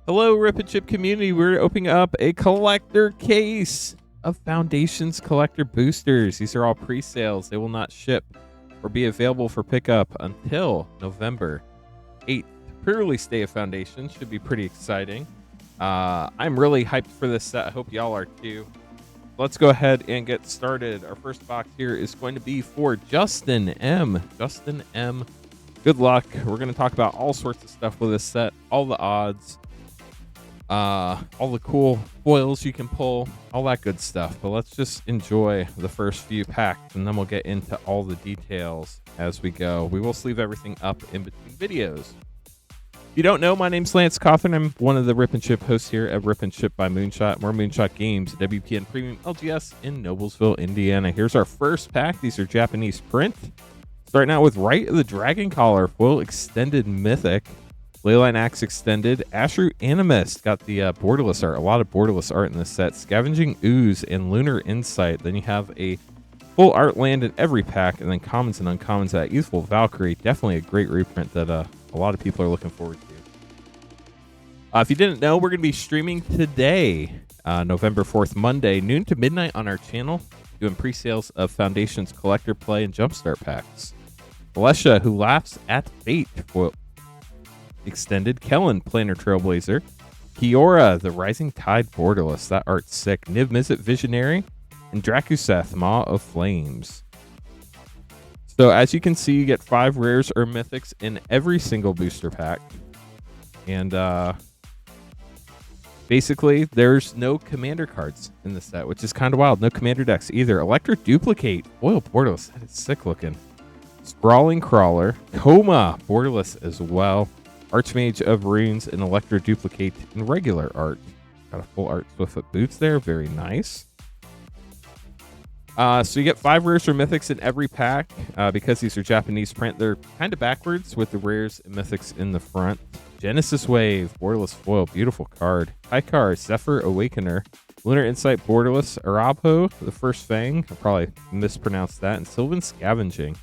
Hello, Rip and Chip community. We're opening up a collector case of Foundations collector boosters. These are all pre-sales. They will not ship or be available for pickup until November 8th. Pre-release day of Foundations should be pretty exciting. I'm really hyped for this set. I hope y'all are too. Let's go ahead and get started. Our first box here is going to be for Justin M. Justin M. Good luck. We're going to talk about all sorts of stuff with this set, all the odds, all the cool foils you can pull, all that good stuff. But let's just enjoy the first few packs, and then we'll get into all the details as we go. We will sleeve everything up in between videos. If you don't know, my name's Lance Coffin. I'm one of the Rip and Chip hosts here at Rip and Chip by Moonshot. More Moonshot Games, WPN Premium LGS in Noblesville, Indiana. Here's our first pack. These are Japanese print. Starting out with Right of the Dragon Collar, foil extended mythic. Leyline Axe extended. Ashru Animist got the borderless art. A lot of borderless art in this set. Scavenging Ooze and Lunar Insight. Then you have a full art land in every pack, and then commons and uncommons. That Youthful Valkyrie, definitely a great reprint that a lot of people are looking forward to. If you didn't know, we're going to be streaming today, November 4th, Monday, noon to midnight on our channel, doing pre-sales of Foundations Collector Play and Jumpstart packs. Alesha, Who Laughs at Fate, foil extended. Kellen, Planar Trailblazer. Kiora, the Rising Tide borderless. That art's sick. Niv Mizzet, Visionary. And Drakuseth, Maw of Flames. So as you can see, you get 5 rares or mythics in every single booster pack. And basically, there's no commander cards in the set, which is kind of wild. No commander decks either. Electric Duplicate, foil borderless. That is sick looking. Sprawling Crawler. Coma, borderless as well. Archmage of Runes and Electro Duplicate in regular art. Got a full art Swiftfoot boots there. Very nice. So you get 5 rares or mythics in every pack. Because these are Japanese print, they're kind of backwards with the rares and mythics in the front. Genesis Wave, borderless foil, beautiful card. Haikar, Zephyr Awakener. Lunar Insight, borderless. Arapo, the First Fang. I probably mispronounced that. And Sylvan Scavenging.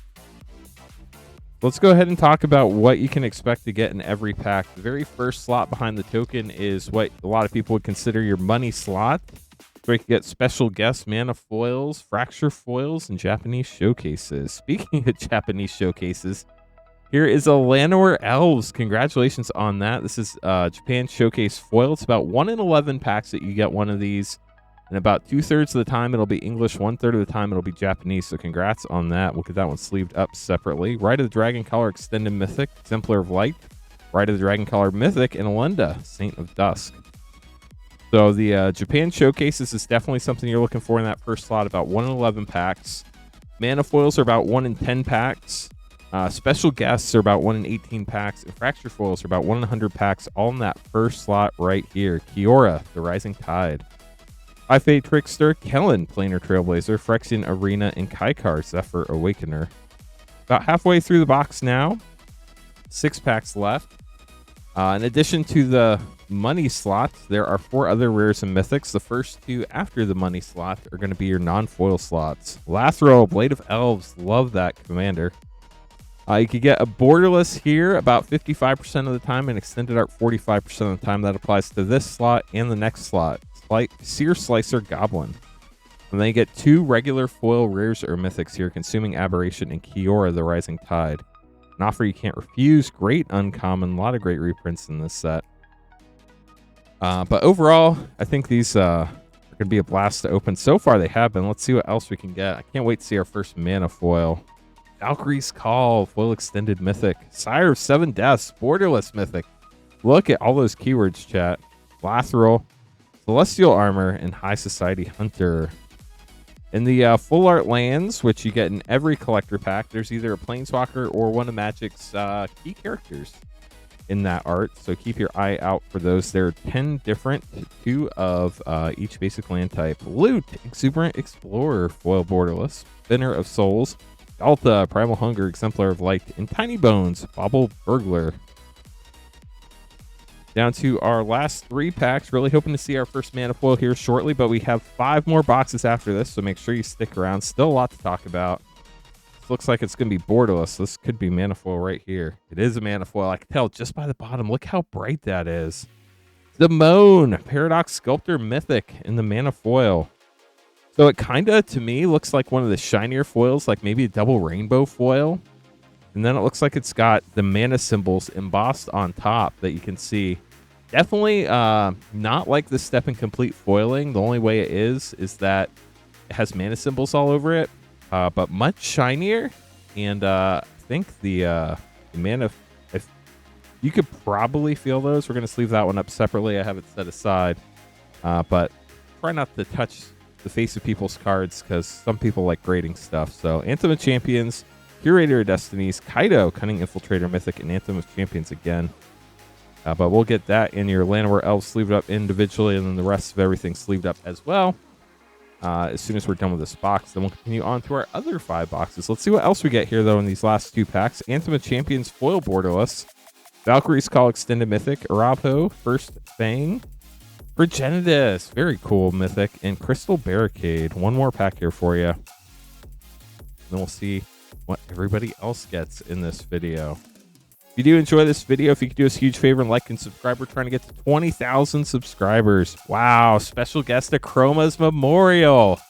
Let's go ahead and talk about what you can expect to get in every pack. The very first slot behind the token is what a lot of people would consider your money slot. So you can get special guest mana foils, fracture foils, and Japanese showcases. Speaking of Japanese showcases, here is a Llanowar Elves. Congratulations on that. This is Japan Showcase foil. It's about 1 in 11 packs that you get one of these. And about 2/3 of the time, it'll be English. 1/3 of the time, it'll be Japanese. So congrats on that. We'll get that one sleeved up separately. Right of the Dragon Collar Extended Mythic, Exemplar of Light. Right of the Dragon Collar Mythic, and Alenda, Saint of Dusk. So the Japan Showcases is definitely something you're looking for in that first slot. About 1 in 11 packs. Mana foils are about 1 in 10 packs. Special guests are about 1 in 18 packs. And fracture foils are about 1 in 100 packs. All in that first slot right here. Kiora, the Rising Tide. High Fate Trickster, Kellen, Planar Trailblazer, Phyrexian Arena, and Kaikar, Zephyr Awakener. About halfway through the box now. 6 packs left. In addition to the money slot, there are 4 other rares and mythics. The first 2 after the money slot are going to be your non-foil slots. Lathril, Blade of Elves, love that commander. You could get a borderless here about 55% of the time and extended art 45% of the time. That applies to this slot and the next slot. Seer Slicer Goblin. And then you get 2 regular foil rares or mythics here, Consuming Aberration and Kiora, the Rising Tide. An offer you can't refuse. Great uncommon. A lot of great reprints in this set. But overall, I think these are going to be a blast to open. So far, they have been. Let's see what else we can get. I can't wait to see our first mana foil. Valkyrie's Call, foil extended mythic. Sire of 7 Deaths, borderless mythic. Look at all those keywords, chat. Lathril, Celestial Armor, and High Society Hunter. In the full art lands, which you get in every collector pack, there's either a Planeswalker or one of Magic's key characters in that art. So keep your eye out for those. There are 10 different, 2 of each basic land type. Loot, Exuberant Explorer, foil borderless. Spinner of Souls, Delta, Primal Hunger, Exemplar of Light, and Tiny Bones, Bobble Burglar. Down to our last 3 packs. Really hoping to see our first mana foil here shortly, but we have 5 more boxes after this, so make sure you stick around. Still a lot to talk about. This looks like it's going to be borderless. This could be mana foil right here. It is a mana foil. I can tell just by the bottom. Look how bright that is. Damone, Paradox Sculptor Mythic in the Mana Foil. So it kind of, to me, looks like one of the shinier foils, like maybe a double rainbow foil. And then it looks like it's got the mana symbols embossed on top that you can see. Definitely not like the Step Incomplete foiling. The only way it is that it has mana symbols all over it, but much shinier. And I think the mana, if you could probably feel those. We're going to sleeve that one up separately. I have it set aside, but try not to touch the face of people's cards because some people like grading stuff. So Anthem of Champions, Curator of Destinies, Kaido, Cunning Infiltrator Mythic, and Anthem of Champions again. But we'll get that in your Llanowar Elves sleeved up individually, and then the rest of everything sleeved up as well. As soon as we're done with this box, then we'll continue on to our other 5 boxes. Let's see what else we get here, though, in these last 2 packs. Anthem of Champions foil borderless, Valkyrie's Call Extended Mythic, Arapaho, First Fang, Progenitus, very cool Mythic, and Crystal Barricade. One more pack here for you. Then we'll see what everybody else gets in this video. If you do enjoy this video, if you could do us a huge favor and like and subscribe, we're trying to get to 20,000 subscribers. Wow, special guest at Chroma's Memorial.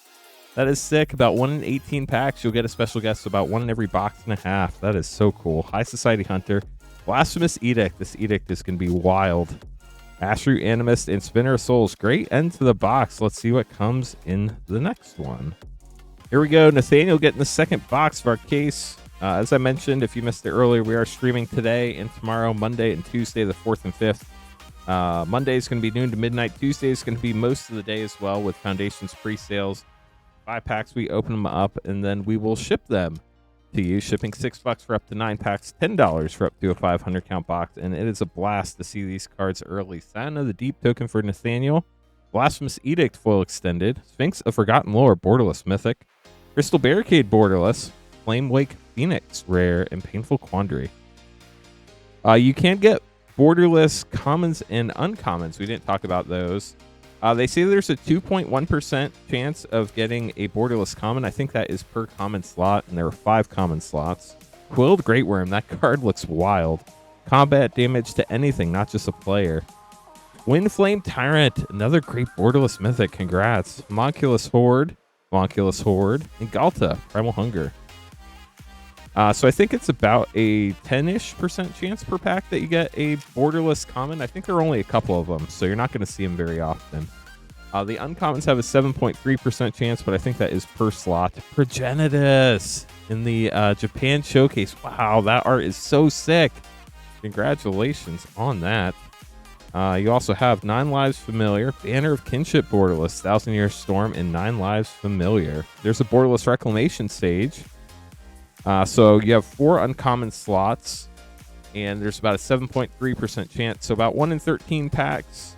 That is sick. About 1 in 18 packs, you'll get a special guest, about 1 in every box and a half. That is so cool. High Society Hunter, Blasphemous Edict. This Edict is going to be wild. Ashroot Animist and Spinner of Souls. Great end to the box. Let's see what comes in the next one. Here we go. Nathaniel getting the second box of our case. As I mentioned, if you missed it earlier, we are streaming today and tomorrow, Monday and Tuesday, the 4th and 5th. Monday is going to be noon to midnight. Tuesday is going to be most of the day as well with Foundations pre-sales. 5 packs, we open them up, and then we will ship them to you, shipping $6 for up to 9 packs, $10 for up to a 500 count box, and it is a blast to see these cards early. Sign of the Deep token for Nathaniel. Blasphemous Edict foil extended. Sphinx of Forgotten Lore borderless mythic. Crystal Barricade borderless. Flame Wake Phoenix rare, and Painful Quandary. You can get borderless commons and uncommons. We didn't talk about those. They say there's a 2.1% chance of getting a borderless common. I think that is per common slot, and there are 5 common slots. Quilled Great Worm. That card looks wild. Combat damage to anything, not just a player. Wind Flame Tyrant. Another great borderless mythic. Congrats. Homunculus Horde, and Galta, Primal Hunger. So I think it's about a 10-ish% chance per pack that you get a borderless common. I think there are only a couple of them, so you're not going to see them very often. The uncommons have a 7.3% chance, but I think that is per slot. Progenitus in the Japan Showcase. Wow, that art is so sick. Congratulations on that. You also have 9 Lives Familiar, Banner of Kinship borderless, 1,000 Year Storm, and 9 Lives Familiar. There's a borderless Reclamation Stage. So you have 4 uncommon slots, and there's about a 7.3% chance. So about 1 in 13 packs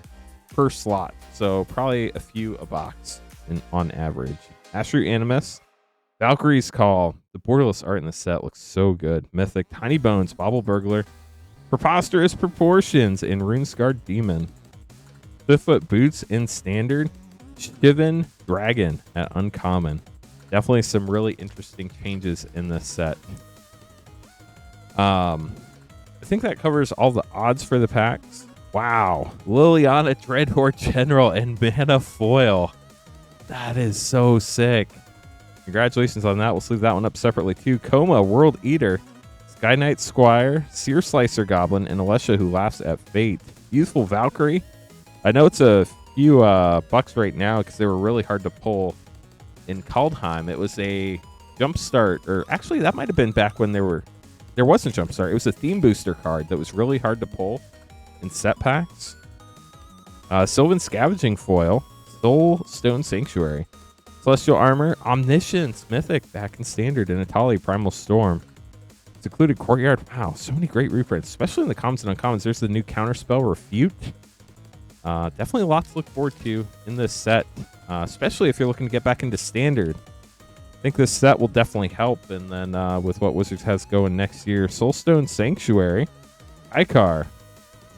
per slot. So probably a few a box on average. Ashroot Animus, Valkyrie's Call. The borderless art in the set looks so good. Mythic, Tiny Bones, Bobble Burglar, Preposterous Proportions, and Runescarred Demon. Swiftfoot Boots in Standard, Shivan Dragon at Uncommon. Definitely some really interesting changes in this set. I think that covers all the odds for the packs. Wow. Liliana Dreadhorde General and Mana Foil. That is so sick. Congratulations on that. We'll sleeve that one up separately too. Coma, World Eater, Sky Knight Squire, Seer Slicer Goblin, and Alesha Who Laughs at Fate. Youthful Valkyrie. I know it's a few bucks right now because they were really hard to pull. In Kaldheim, it was a Jumpstart, or actually that might have been back when there wasn't Jumpstart. It was a theme booster card that was really hard to pull in set packs. Sylvan Scavenging Foil, Soul Stone Sanctuary, Celestial Armor, Omniscience Mythic back in Standard, and Atali Primal Storm. Secluded Courtyard. Wow, so many great reprints, especially in the commons and uncommons. There's the new Counterspell Refute. Definitely a lot to look forward to in this set, especially if you're looking to get back into Standard. I think this set will definitely help, and then with what Wizards has going next year. Soulstone Sanctuary, Icar,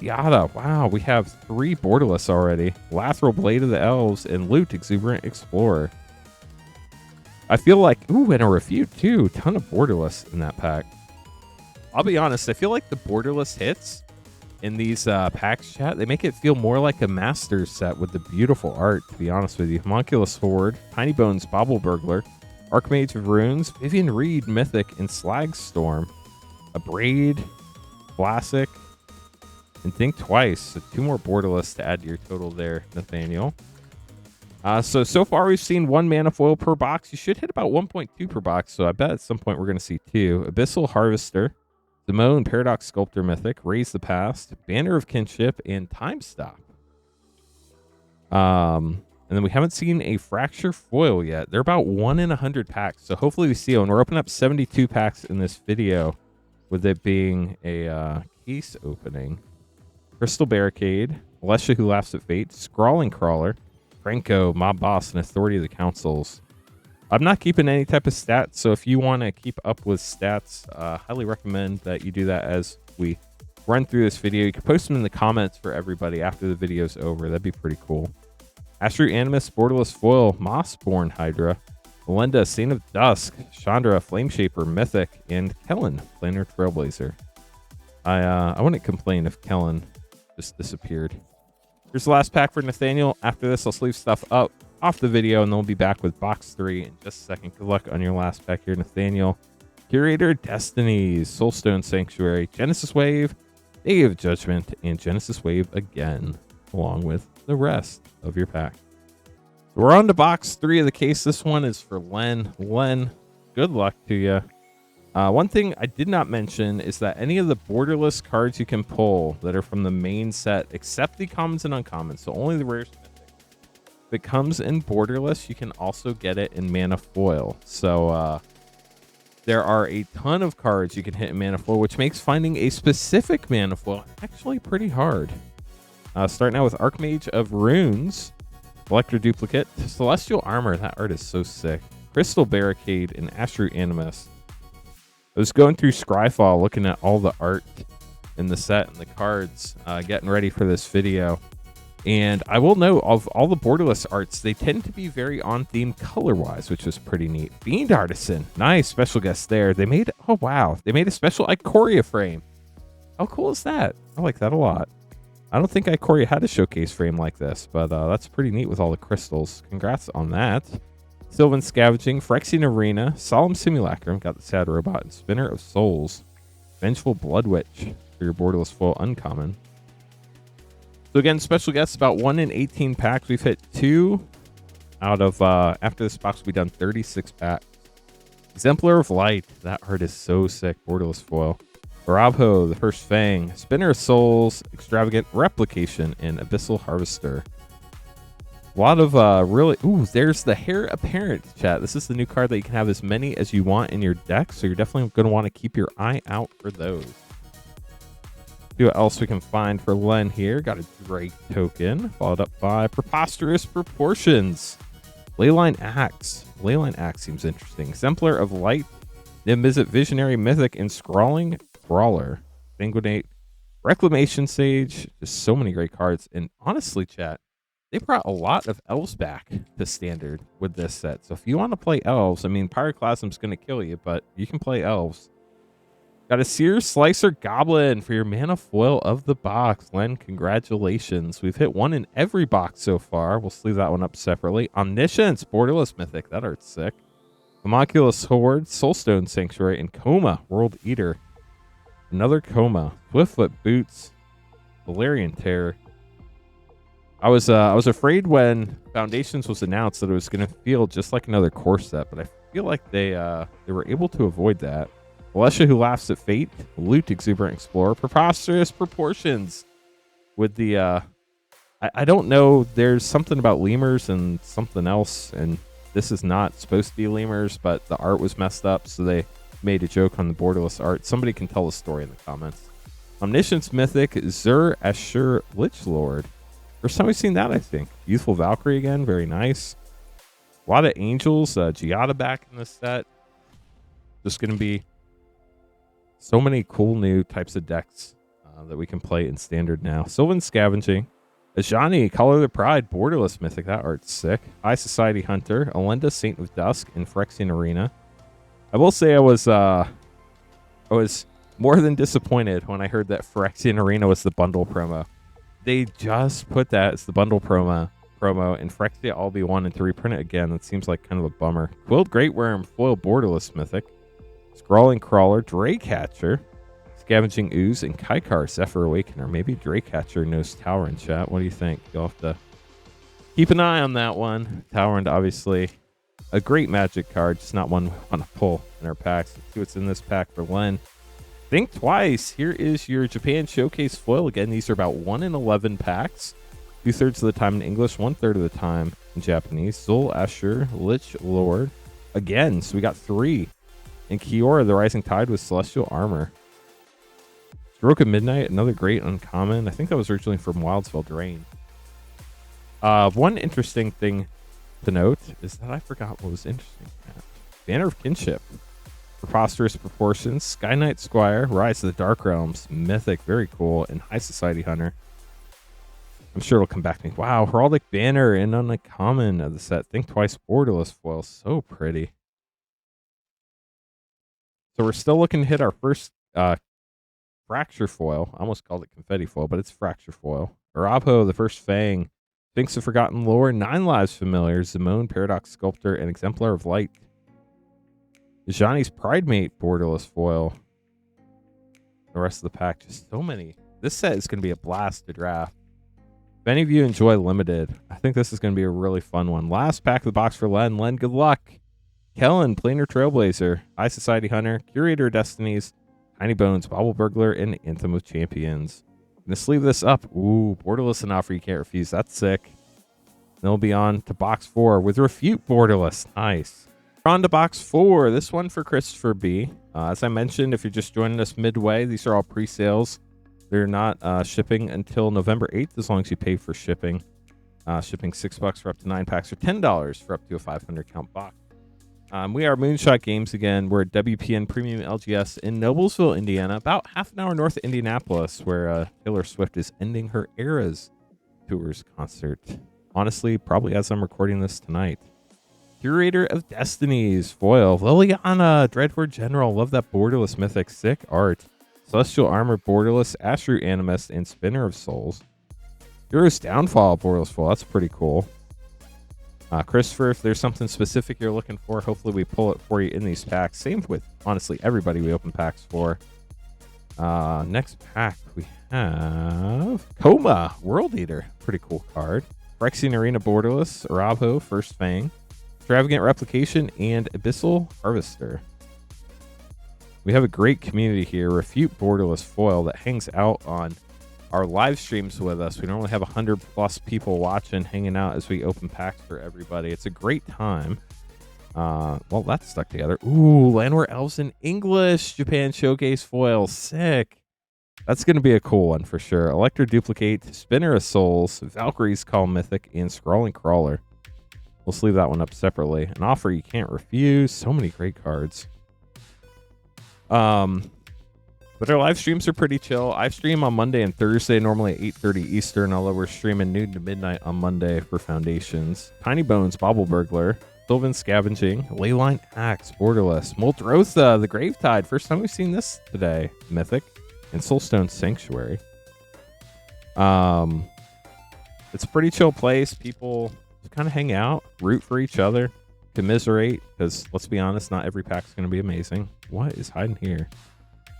Yada. Wow, we have 3 borderless already. Lateral Blade of the Elves, and Loot Exuberant Explorer. I feel like, ooh, and a Refute too. Ton of borderless in that pack. I'll be honest, I feel like the borderless hits in these packs, chat. They make it feel more like a Masters set with the beautiful art, to be honest with you. Homunculus Horde, Tiny Bones Bobble Burglar, Archmage of Runes, Vivian Reed Mythic, and Slag Storm. A Braid, Classic, and Think Twice. So 2 more borderless to add to your total there, Nathaniel. So far we've seen 1 mana foil per box. You should hit about 1.2 per box, so I bet at some point we're going to see 2. Abyssal Harvester, Simone Paradox Sculptor Mythic, Raise the Past, Banner of Kinship, and Time Stop. And then we haven't seen a Fracture foil yet. They're about 1 in 100 packs, so hopefully we see it. And we're opening up 72 packs in this video, with it being a case opening. Crystal Barricade, Alessia Who Laughs at Fate, Scrawling Crawler, Franco, Mob Boss, and Authority of the Councils. I'm not keeping any type of stats, so if you want to keep up with stats, highly recommend that you do that as we run through this video. You can post them in the comments for everybody after the video's over. That'd be pretty cool. Astro Animus, Borderless Foil, Mossborn Hydra, Melinda, Saint of Dusk, Chandra, Flameshaper, Mythic, and Kellen, Planar Trailblazer. I wouldn't complain if Kellen just disappeared. Here's the last pack for Nathaniel. After this, I'll sleeve stuff up off the video, and then we'll be back with box 3 in just a second. Good luck on your last pack here, Nathaniel. Curator Destinies, Soulstone Sanctuary, Genesis Wave, Day of Judgment, and Genesis Wave again, along with the rest of your pack. So we're on to box 3 of the case. This one is for Len. Len, good luck to you. One thing I did not mention is that any of the borderless cards you can pull that are from the main set, except the commons and uncommons, so only the rare mythic, if it comes in borderless, you can also get it in mana foil. So there are a ton of cards you can hit in mana foil, which makes finding a specific mana foil actually pretty hard. Starting out with Archmage of Runes, Electro Duplicate, Celestial Armor. That art is so sick. Crystal Barricade, and Astro Animus. I was going through Scryfall, looking at all the art in the set and the cards, getting ready for this video. And I will note, of all the borderless arts, they tend to be very on theme color-wise, which is pretty neat. Fiend Artisan, nice special guest there. They made, oh wow, they made a special Ikoria frame. How cool is that? I like that a lot. I don't think Ikoria had a showcase frame like this, but that's pretty neat with all the crystals. Congrats on that. Sylvan Scavenging, Phyrexian Arena, Solemn Simulacrum, got the Sad Robot, and Spinner of Souls. Vengeful Blood Witch for your borderless foil uncommon. So again, special guests, about 1 in 18 packs. We've hit 2 out of, after this box, we've done 36 packs. Exemplar of Light, that art is so sick, borderless foil. Barabho, the First Fang, Spinner of Souls, Extravagant Replication, and Abyssal Harvester. A lot of really... Ooh, there's the Heir Apparent, chat. This is the new card that you can have as many as you want in your deck, so you're definitely going to want to keep your eye out for those. See what else we can find for Len here. Got a Drake token, followed up by Preposterous Proportions. Leyline Axe. Leyline Axe seems interesting. Exemplar of Light, Nimbizit Visionary Mythic, and Scrawling Brawler. Sanguinate, Reclamation Sage. Just so many great cards. And honestly, chat, they brought a lot of elves back to standard with this set. So if you want to play elves, I mean, Pyroclasm's going to kill you, but you can play elves. Got a Seer Slicer Goblin for your mana foil of the box. Len, congratulations. We've hit 1 in every box so far. We'll sleeve that one up separately. Omniscience, Borderless Mythic. That art's sick. Homunculus Horde, Soulstone Sanctuary, and Coma, World Eater. Another Coma. Swiftfoot Boots, Valerian Terror. I was afraid when Foundations was announced that it was going to feel just like another core set, but I feel like they were able to avoid that. Alessia Who Laughs at Fate, Loot Exuberant Explorer, Preposterous Proportions with the I don't know, there's something about lemurs and something else, and this is not supposed to be lemurs, but the art was messed up, so they made a joke on the borderless art. Somebody can tell the story in the comments. Omniscience Mythic, Zur Ashur Lichlord. First time we've seen that, I think. Youthful Valkyrie again, very nice. A lot of angels, Giada back in the set. Just going to be so many cool new types of decks that we can play in standard now. Sylvan Scavenging, Ajani, Color of the Pride, Borderless Mythic, that art's sick. High Society Hunter, Alenda, Saint of Dusk, and Phyrexian Arena. I will say I was more than disappointed when I heard that Phyrexian Arena was the bundle promo. They just put that as the bundle promo, and Phyrexia LB1, and to reprint it again, that seems like kind of a bummer. Quilled Great Worm, Foil Borderless Mythic, Scrawling Crawler, Draycatcher, Scavenging Ooze, and Kaikar, Zephyr Awakener. Maybe Draycatcher knows Tower in chat. What do you think? You'll have to keep an eye on that one. Tower, obviously a great Magic card, just not one we want to pull in our packs. Let's see what's in this pack for Len. Think twice. Here is your Japan Showcase foil. Again, these are about 1 in 11 packs. 2/3 of the time in English, 1/3 of the time in Japanese. Zul Ashur, Lich Lord. Again, so we got 3. And Kiora, the Rising Tide with Celestial Armor. Stroke of Midnight, another great uncommon. I think that was originally from Wildsville Drain. One interesting thing to note is that I forgot what was interesting. Banner of Kinship. Preposterous Proportions, Sky Knight Squire, Rise of the Dark Realms, Mythic, very cool, and High Society Hunter. I'm sure it'll come back to me. Wow, Heraldic Banner and uncommon of the set. Think Twice Borderless foil, so pretty. So we're still looking to hit our first Fracture foil. I almost called it Confetti foil, but it's Fracture foil. Arabho, the First Fang, Sphinx of Forgotten Lore, 9 Lives Familiar, Zimone, Paradox Sculptor, and Exemplar of Light. Johnny's Pridemate Borderless foil. The rest of the pack, just so many. This set is going to be a blast to draft. If any of you enjoy Limited, I think this is going to be a really fun one. Last pack of the box for Len. Len, good luck. Kellen, Planar Trailblazer, High Society Hunter, Curator of Destinies, Tiny Bones, Bobble Burglar, and Anthem of Champions. I'm going to sleeve this up. Ooh, Borderless and offer you can't refuse. That's sick. Then we'll be on to box 4 with Refute Borderless. Nice. We're on to box 4. This one for Christopher B. As I mentioned, if you're just joining us midway, these are all pre-sales. They're not shipping until November 8th, as long as you pay for shipping. Shipping $6 for up to 9 packs, or $10 for up to a 500 count box. We are Moonshot Games again. We're at WPN Premium LGS in Noblesville, Indiana, about half an hour north of Indianapolis, where Taylor Swift is ending her Eras Tours concert. Honestly, probably as I'm recording this tonight. Curator of Destinies foil, Liliana, Dreadhorde General. Love that Borderless Mythic, sick art. Celestial Armor Borderless, Ashroot Animist, and Spinner of Souls. Hero's Downfall Borderless foil, that's pretty cool. Christopher, if there's something specific you're looking for, hopefully we pull it for you in these packs. Same with, honestly, everybody we open packs for. Next pack, we have Coma, World Eater. Pretty cool card. Phyrexian Arena Borderless, Arabho, First Fang, Extravagant Replication, and Abyssal Harvester. We have a great community here. Refute Borderless foil that hangs out on our live streams with us. We normally have 100+ people watching, hanging out as we open packs for everybody. It's a great time. Well, that's stuck together. Ooh, Landware Elves in English, Japan Showcase foil, sick. That's going to be a cool one for sure. Electro Duplicate, Spinner of Souls, Valkyrie's Call Mythic, and Scrawling Crawler. We'll sleeve that one up separately. An offer you can't refuse. So many great cards. But our live streams are pretty chill. I stream on Monday and Thursday, normally at 8:30 Eastern, although we're streaming noon to midnight on Monday for Foundations. Tiny Bones, Bobble Burglar, Sylvan Scavenging, Leyline Axe, Borderless, Moldrotha, the Gravetide. First time we've seen this today. Mythic. And Soulstone Sanctuary. It's a pretty chill place. People kind of hang out, root for each other, commiserate, because let's be honest, not every pack's going to be amazing. What is hiding here?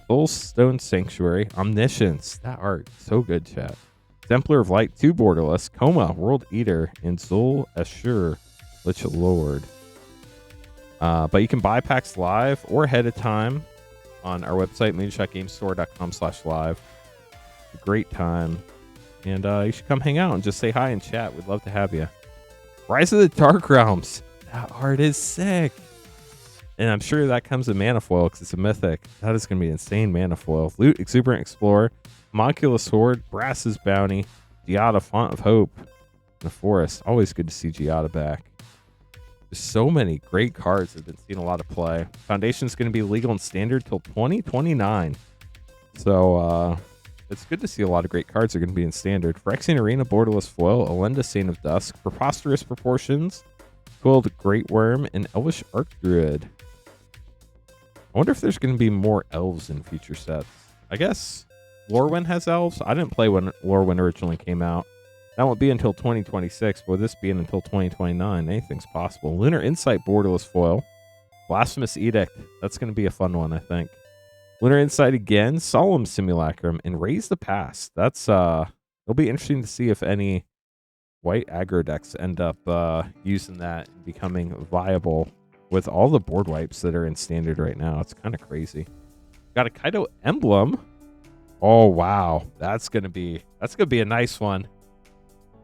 Soulstone Sanctuary, Omniscience. That art, so good, chat. Exemplar of Light, 2 Borderless, Coma, World Eater, and Zul Ashur, Lich Lord. But you can buy packs live or ahead of time on our website, moonshotgamestore.com/live. A great time. And you should come hang out and just say hi and chat. We'd love to have you. Rise of the Dark Realms. That art is sick. And I'm sure that comes in mana foil because it's a mythic. That is going to be insane mana foil. Loot, Exuberant Explorer, Homunculus Horde, Brass's Bounty, Giada, Font of Hope, and the Forest. Always good to see Giada back. There's so many great cards that have been seeing a lot of play. Foundation's going to be legal and standard till 2029. So it's good to see a lot of great cards are going to be in standard. Phyrexian Arena, Borderless Foil, Elenda, Saint of Dusk, Preposterous Proportions, Quilled Great Worm, and Elvish Archdruid. I wonder if there's going to be more elves in future sets. I guess Lorwyn has elves. I didn't play when Lorwyn originally came out. That won't be until 2026, but with this being until 2029, anything's possible. Lunar Insight borderless foil. Blasphemous Edict. That's going to be a fun one, I think. Lunar Insight again, Solemn Simulacrum, and Raise the Past. That's it'll be interesting to see if any white aggro decks end up using that and becoming viable with all the board wipes that are in standard right now. It's kind of crazy. Got a Kaido emblem. Oh wow, that's gonna be a nice one.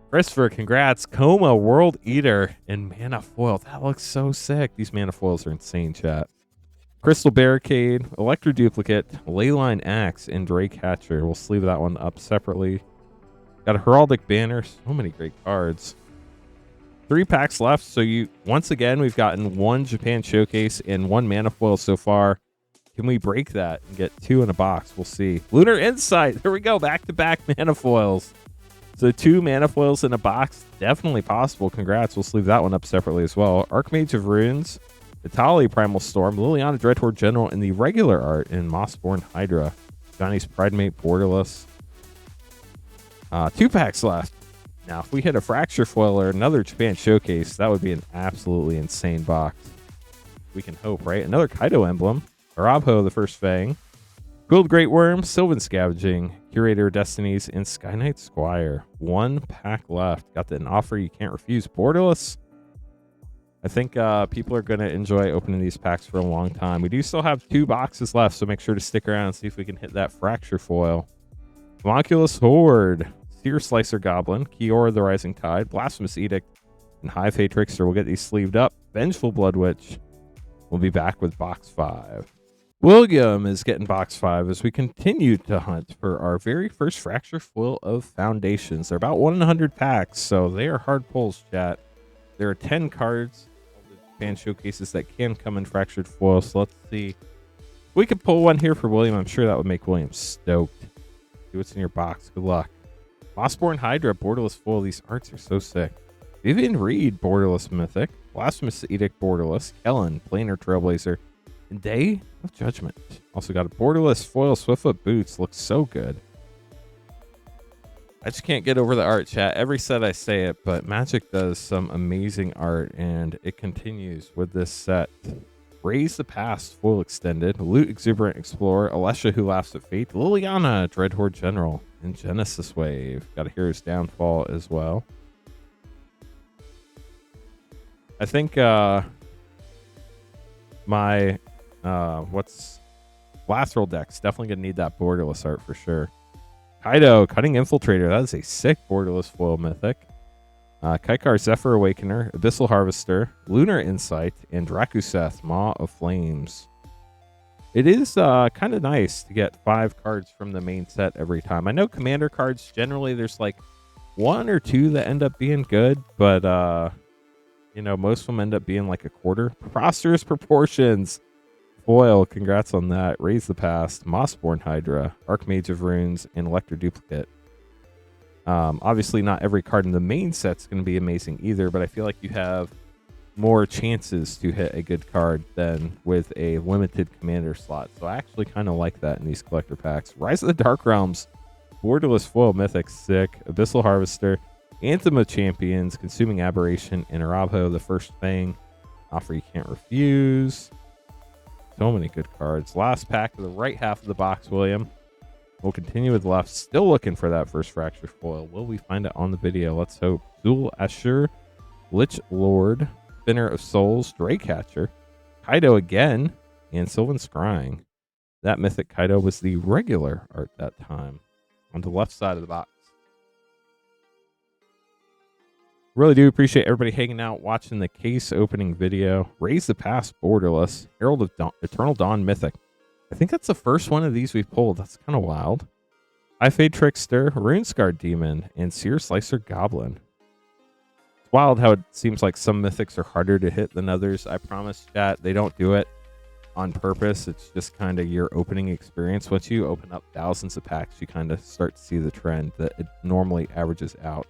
Christopher, congrats. Coma World Eater and Mana Foil. That looks so sick. These Mana Foils are insane, chat. Crystal Barricade, Electro Duplicate, Leyline Axe, and Drake Hatcher. We'll sleeve that one up separately. Got a Heraldic Banner. So many great cards. 3 packs left. So once again, we've gotten 1 Japan Showcase and 1 Mana Foil so far. Can we break that and get 2 in a box? We'll see. Lunar Insight. There we go. Back-to-back Mana Foils. So 2 Mana Foils in a box. Definitely possible. Congrats. We'll sleeve that one up separately as well. Archmage of Runes. Vitali Primal Storm, Liliana Dreadhorde General in the regular art, and Mossborn Hydra. Johnny's Pridemate Borderless. 2 packs left. Now, if we hit a Fracture Foil or another Japan Showcase, that would be an absolutely insane box. We can hope, right? Another Kaido emblem. Arabho, the First Fang. Quilled Great Worm, Sylvan Scavenging, Curator of Destinies, and Sky Knight Squire. 1 pack left. Got an offer you can't refuse. Borderless. I think people are going to enjoy opening these packs for a long time. We do still have 2 boxes left, so make sure to stick around and see if we can hit that Fracture Foil. Homunculus Horde, Seer Slicer Goblin, Kiora the Rising Tide, Blasphemous Edict, and High Fate Trickster. We'll get these sleeved up. Vengeful Blood Witch. We'll be back with box 5. William is getting box 5 as we continue to hunt for our very first Fracture Foil of Foundations. They're about 1 in 100 packs, so they are hard pulls, chat. There are 10 cards, Japan Showcases, that can come in Fractured Foil, so let's see. If we could pull one here for William, I'm sure that would make William stoked. See what's in your box. Good luck. Mossborn Hydra, Borderless Foil. These arts are so sick. Vivian Reed, Borderless Mythic. Blasphemous Edict, Borderless. Kellen, Planar Trailblazer. And Day of Judgment. Also got a Borderless Foil Swiftfoot Boots. Looks so good. I just can't get over the art, chat. Every set I say it, but Magic does some amazing art, and it continues with this set. Raise the Past, Foil Extended, Loot Exuberant Explorer, Alesha Who Laughs at Fate, Liliana, Dreadhorde General, and Genesis Wave. Got a Hero's Downfall as well. I think my Lateral deck's definitely going to need that Borderless art for sure. Kaido, Cutting Infiltrator. That is a sick Borderless Foil Mythic. Kaikar, Zephyr Awakener, Abyssal Harvester, Lunar Insight, and Drakuseth, Maw of Flames. It is kind of nice to get 5 cards from the main set every time. I know Commander cards, generally there's like 1 or 2 that end up being good, but you know, most of them end up being like a quarter. Preposterous Proportions. Foil, congrats on that. Raise the Past, Mossborn Hydra, Archmage of Runes, and Electro Duplicate. Obviously, not every card in the main set's going to be amazing either, but I feel like you have more chances to hit a good card than with a limited commander slot. So I actually kind of like that in these collector packs. Rise of the Dark Realms, Borderless Foil Mythic, sick. Abyssal Harvester, Anthem of Champions, Consuming Aberration, and Arabho, the First Fang. Offer you can't refuse. So many good cards. Last pack of the right half of the box, William. We'll continue with left. Still looking for that first Fracture Foil. Will we find it on the video? Let's hope. Zul Ashur, Lich Lord, Spinner of Souls, Draycatcher, Kaido again, and Sylvan Scrying. That Mythic Kaido was the regular art that time. On the left side of the box. Really do appreciate everybody hanging out, watching the case opening video. Raise the Past, Borderless, Herald of Eternal Dawn Mythic. I think that's the first one of these we've pulled. That's kind of wild. High Fate Trickster, Runescarred Demon, and Seer Slicer Goblin. It's wild how it seems like some mythics are harder to hit than others. I promise, chat, they don't do it on purpose. It's just kind of your opening experience. Once you open up thousands of packs, you kind of start to see the trend that it normally averages out.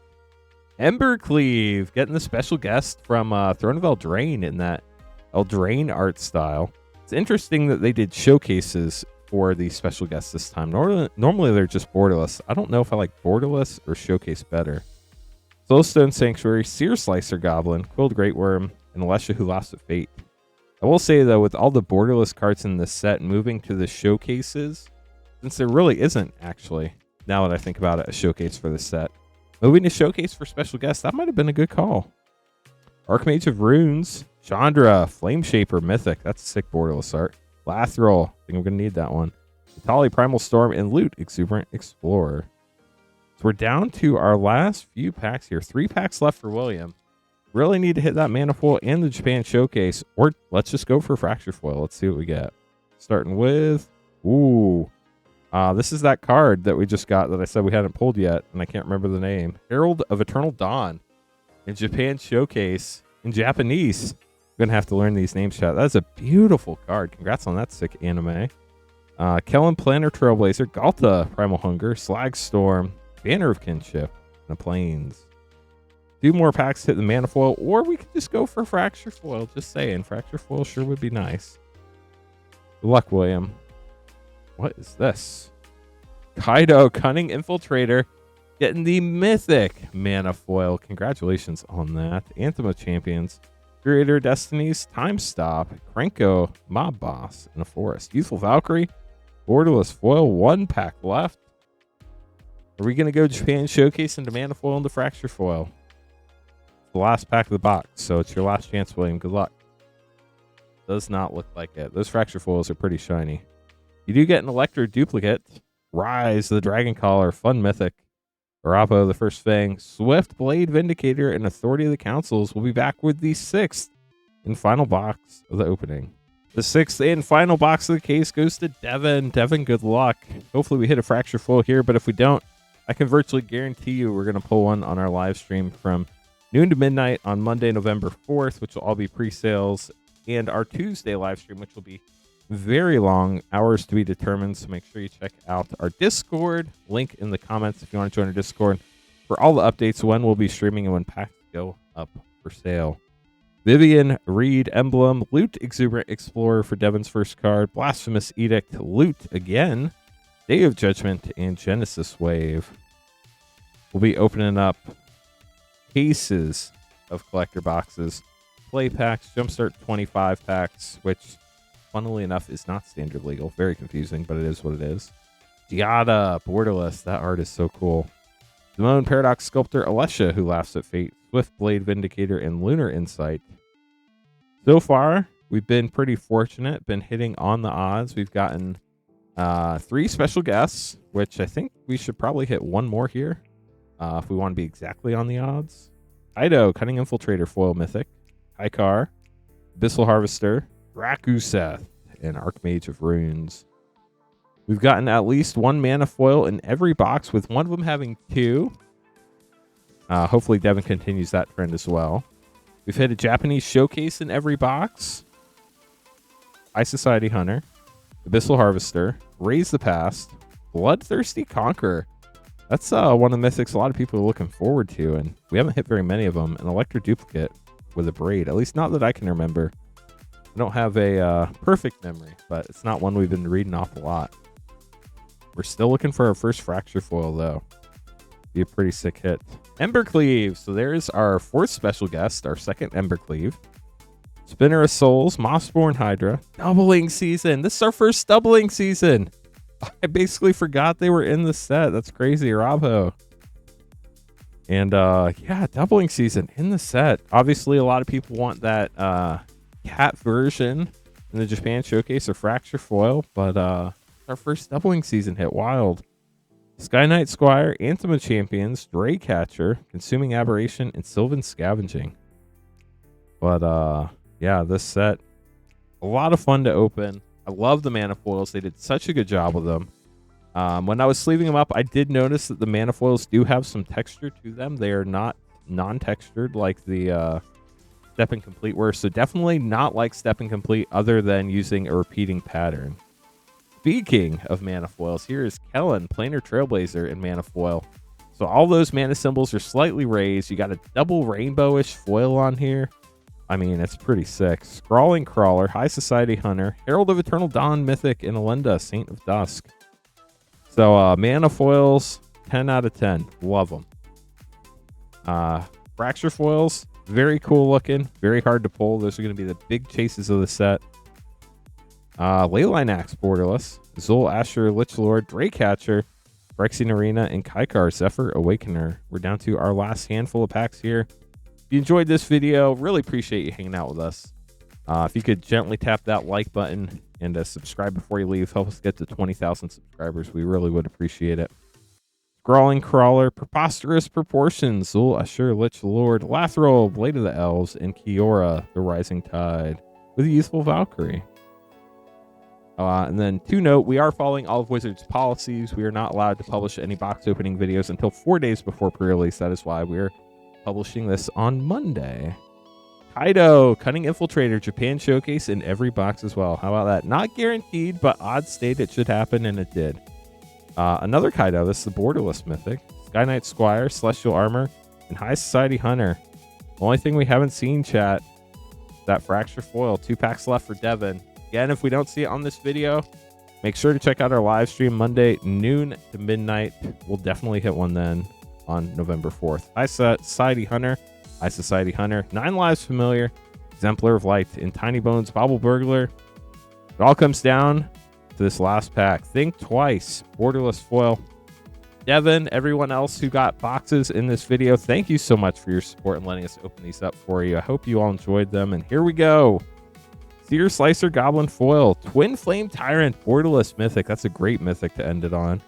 Embercleave, getting the special guest from Throne of Eldraine in that Eldraine art style. It's interesting that they did showcases for the special guests this time. Normally they're just borderless. I don't know if I like borderless or showcase better. Soulstone Sanctuary, Seer Slicer Goblin, Quilled Great Worm, and Alesha Who Laughs at Fate. I will say, though, with all the borderless cards in this set, moving to the showcases, since there really isn't, actually, now that I think about it, a showcase for this set, moving to showcase for special guests, that might have been a good call. Archmage of Runes, Chandra, Flame Shaper, Mythic. That's a sick borderless art. Lathril, I think I'm going to need that one. Vitali, Primal Storm, and Loot, Exuberant Explorer. So we're down to our last few packs here. 3 packs left for William. Really need to hit that Mana Foil and the Japan Showcase, or let's just go for Fracture Foil. Let's see what we get. Starting with, this is that card that we just got that I said we hadn't pulled yet, and I can't remember the name. Herald of Eternal Dawn in Japan Showcase in Japanese. I'm going to have to learn these names, chat. That's a beautiful card. Congrats on that sick anime. Kellen Planner Trailblazer, Galta Primal Hunger, Slag Storm, Banner of Kinship, and the Plains. 2 more packs to hit the Mana Foil, or we could just go for Fracture Foil. Just saying, Fracture Foil sure would be nice. Good luck, William. What is this? Kaido, Cunning Infiltrator, getting the Mythic Mana Foil. Congratulations on that. Anthem of Champions, Curator Destinies, Time Stop, Krenko, Mob Boss, and a Forest. Youthful Valkyrie, Borderless Foil, 1 pack left. Are we going to go Japan Showcase into Mana Foil into Fracture Foil? The last pack of the box, so it's your last chance, William. Good luck. Does not look like it. Those Fracture Foils are pretty shiny. You do get an Electro duplicate. Rise, the Dragon Collar, Fun Mythic, Arapo, the First Fang, Swift Blade Vindicator, and Authority of the Councils. Will be back with the 6th and final box of the opening. The 6th and final box of the case goes to Devon. Devon, good luck. Hopefully we hit a Fracture Foil here, but if we don't, I can virtually guarantee you we're going to pull one on our live stream from noon to midnight on Monday, November 4th, which will all be pre-sales, and our Tuesday live stream, which will be very long, hours to be determined. So make sure you check out our Discord. Link in the comments if you want to join our Discord for all the updates, when we'll be streaming and when packs go up for sale. Vivian, Reed, Emblem, Loot, Exuberant Explorer for Devon's first card, Blasphemous Edict, Loot again, Day of Judgment, and Genesis Wave. We'll be opening up cases of collector boxes, play packs, Jumpstart 25 packs, which funnily enough is not standard legal. Very confusing, but it is what it is. Giada, borderless. That art is so cool. Simone, Paradox Sculptor, Alesha, Who Laughs at Fate, Swift Blade Vindicator, and Lunar Insight. So far, we've been pretty fortunate, been hitting on the odds. We've gotten 3 special guests, which I think we should probably hit 1 more here if we want to be exactly on the odds. Kaido, Cunning Infiltrator, Foil Mythic, Haikar, Abyssal Harvester, Rakuseth, and Archmage of Runes. We've gotten at least 1 Mana Foil in every box, with one of them having 2. Hopefully Devon continues that trend as well. We've hit a Japanese Showcase in every box. High Society Hunter, Abyssal Harvester, Raise the Past, Bloodthirsty Conqueror. That's one of the mythics a lot of people are looking forward to, and we haven't hit very many of them. An Electro Duplicate with a Braid, at least not that I can remember. I don't have a perfect memory, but it's not one we've been reading off a lot. We're still looking for our first Fracture Foil, though. Be a pretty sick hit. Embercleave. So there's our 4th special guest, our 2nd Embercleave. Spinner of Souls, Mossborn Hydra. Doubling season. This is our first doubling season. I basically forgot they were in the set. That's crazy, Robho. And yeah, doubling season in the set. Obviously, a lot of people want that cat version in the Japan Showcase or Fracture Foil, but our first doubling season hit. Wild. Sky Knight Squire, Anthem of Champions, Draycatcher, Consuming Aberration, and Sylvan Scavenging. But yeah, this set, a lot of fun to open. I love the Mana Foils. They did such a good job with them. When I was sleeving them up, I did notice that the Mana Foils do have some texture to them. They are not non-textured like the Step Incomplete were. So definitely not like Step Incomplete, other than using a repeating pattern. Speaking of Mana Foils, here is Kellen, Planar Trailblazer in Mana Foil. So all those mana symbols are slightly raised. You got a double rainbowish foil on here. I mean, it's pretty sick. Scrawling Crawler, High Society Hunter, Herald of Eternal Dawn Mythic, and Elenda, Saint of Dusk. So, mana foils, 10 out of 10. Love them. Fracture foils, very cool looking, very hard to pull. Those are going to be the big chases of the set. Leyline Axe Borderless, Zul Asher Lich Lord, Draycatcher, Phyrexian Arena, and Kaikar Zephyr Awakener. We're down to our last handful of packs here. If you enjoyed this video, really appreciate you hanging out with us. If you could gently tap that like button and subscribe before you leave, help us get to 20,000 subscribers. We really would appreciate it. Scrawling Crawler, Preposterous Proportions, Zul Asher Lich Lord, Lathril, Blade of the Elves, and Kiora, the Rising Tide, with a Youthful Valkyrie. And then to note, we are following all of Wizards' policies. We are not allowed to publish any box opening videos until 4 days before pre-release. That is why we're publishing this on Monday. Kaido, Cunning Infiltrator, Japan Showcase in every box as well. How about that? Not guaranteed, but odds state it should happen, and it did. Another Kaido, this is the Borderless Mythic. Sky Knight Squire, Celestial Armor, and High Society Hunter. The only thing we haven't seen, chat, that Fracture Foil. 2 packs left for Devon. Again, if we don't see it on this video, make sure to check out our live stream Monday, noon to midnight. We'll definitely hit one then on November 4th. High Society Hunter, High Society Hunter, 9 Lives Familiar, Exemplar of Light, and Tiny Bones Bobble Burglar. It all comes down to this last pack. Think Twice, Borderless Foil. Devon, everyone else who got boxes in this video, thank you so much for your support and letting us open these up for you. I hope you all enjoyed them, and here we go. Seer Slicer Goblin Foil, Twin Flame Tyrant, Borderless Mythic. That's a great mythic to end it on.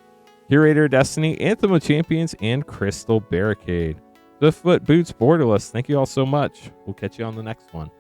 Curator of Destiny, Anthem of Champions, and Crystal Barricade. Swiftfoot Boots Borderless. Thank you all so much. We'll catch you on the next one.